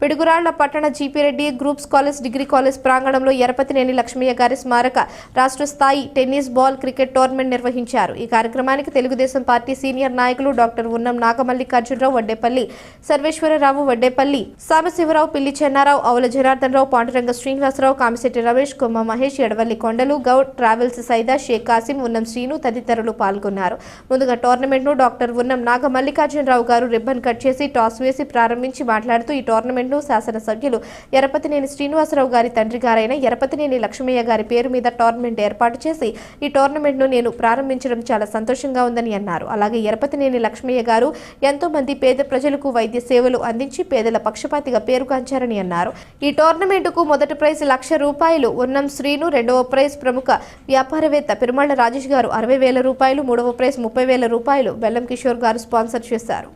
పిడుగురాళ్ల పట్టణ జీపీరెడ్డి groups college degree college ప్రాంగణంలో ఎరపతినేని లక్ష్మయ్య గారి స్మారక రాష్ట్ర స్థాయి టెన్నిస్ బాల్ క్రికెట్ టోర్నమెంట్ నిర్వహించారు. ఈ కార్యక్రమానికి తెలుగుదేశం పార్టీ సీనియర్ నాయకులు డాక్టర్ ఉన్నం నాగమల్లికార్జునరావు, వడ్డేపల్లి సర్వేశ్వరరావు, వడ్డేపల్లి సాంబశివరావు, పిల్లి చెన్నారావు, ఆవుల జనార్దనరావు, పాండురంగ శ్రీనివాసరావు, కామిశెట్టి రమేష్, కొమ్మ మహేష్, ఎడవల్లి కొండలు, గౌడ్, ట్రావెల్స్ సైదా, షేక్ కాసిం, ఉన్నం శ్రీను తదితరులు పాల్గొన్నారు. ముందుగా టోర్నమెంట్ ను డాక్టర్ ఉన్నం నాగమల్లికార్జునరావు గారు రిబ్బన్ కట్ చేసి టాస్ వేసి ప్రారంభించి మాట్లాడుతూ ఈ టోర్నమెంట్ ను శాసనసభ్యులు ఎరపతినేని శ్రీనివాసరావు గారి తండ్రి గారైన ఎరపతినేని లక్ష్మయ్య గారి పేరు మీద టోర్నమెంట్ ఏర్పాటు చేసి ఈ టోర్నమెంట్ ను నేను ప్రారంభించడం చాలా సంతోషంగా ఉందని అన్నారు. అలాగే ఎరపతినేని లక్ష్మయ్య గారు ఎంతో మంది పేద ప్రజలకు వైద్య సేవలు అందించి పేదల పక్షపాతిగా పేరుగాంచారని అన్నారు. ఈ టోర్నమెంట్ కు మొదటి ప్రైజ్ ₹1,00,000 ఉన్నం శ్రీను, రెండవ ప్రైజ్ ప్రముఖ వ్యాపారవేత్త పెరుమాళ్ల రాజేష్ గారు ₹60,000, మూడవ ప్రైజ్ ₹30,000 బెల్లం కిషోర్ గారు స్పాన్సర్ చేశారు.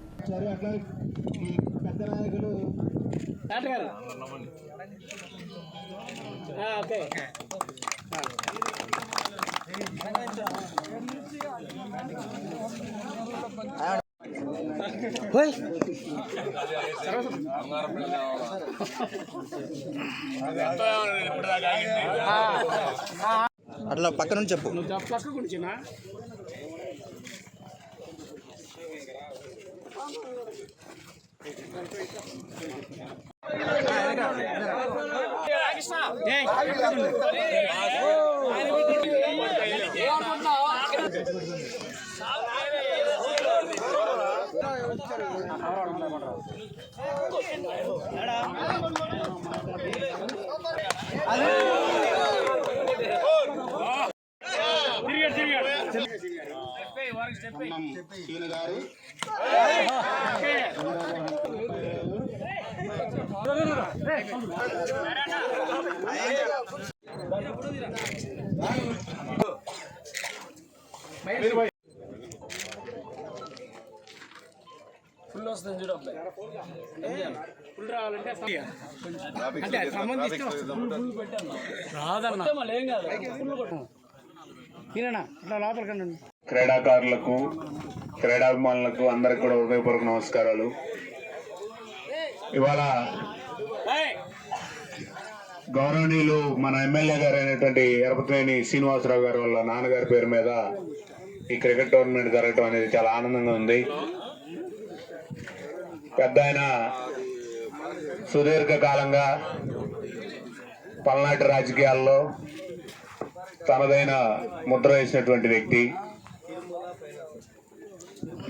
అట్లా పక్క నుంచి చెప్పు. ఫుల్ వస్తుంది చూడు అబ్బాయి, ఫుల్ రావాలంటే రాదన్న ఏం కాదు. క్రీడాకారులకు, క్రీడాభిమానులకు అందరికి కూడా హృదయపూర్వక నమస్కారాలు. ఇవాళ గౌరవనీయులు మన ఎమ్మెల్యే గారు అయినటువంటి ఎరపతినేని శ్రీనివాసరావు గారు వాళ్ళ నాన్నగారి పేరు మీద ఈ క్రికెట్ టోర్నమెంట్ జరగడం అనేది చాలా ఆనందంగా ఉంది. పెద్ద ఆయన సుదీర్ఘకాలంగా పల్నాటి రాజకీయాల్లో తనదైన ముద్ర వేసినటువంటి వ్యక్తి,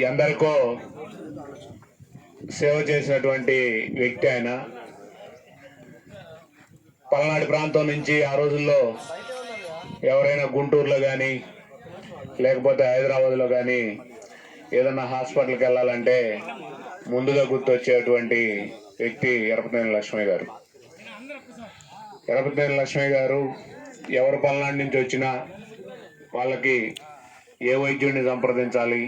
ఎందరికో సేవ చేసినటువంటి వ్యక్తి. ఆయన పల్నాడు ప్రాంతం నుంచి ఆ రోజుల్లో ఎవరైనా గుంటూరులో కానీ లేకపోతే హైదరాబాద్లో కానీ ఏదన్నా హాస్పిటల్కి వెళ్ళాలంటే ముందుగా గుర్తొచ్చేటువంటి వ్యక్తి ఎరపతినేని లక్ష్మయ్య గారు. ఎరపతినేని లక్ష్మయ్య గారు ఎవరు పల్నాడు నుంచి వచ్చినా వాళ్ళకి ఏ వైద్యుడిని సంప్రదించాలి,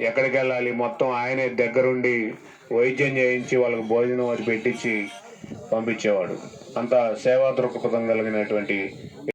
ఎక్కడికి వెళ్ళాలి, మొత్తం ఆయనే దగ్గరుండి వైద్యం చేయించి వాళ్ళకి భోజనం అది పెట్టించి పంపించేవాడు. అంత సేవా దృక్పథం కలిగినటువంటి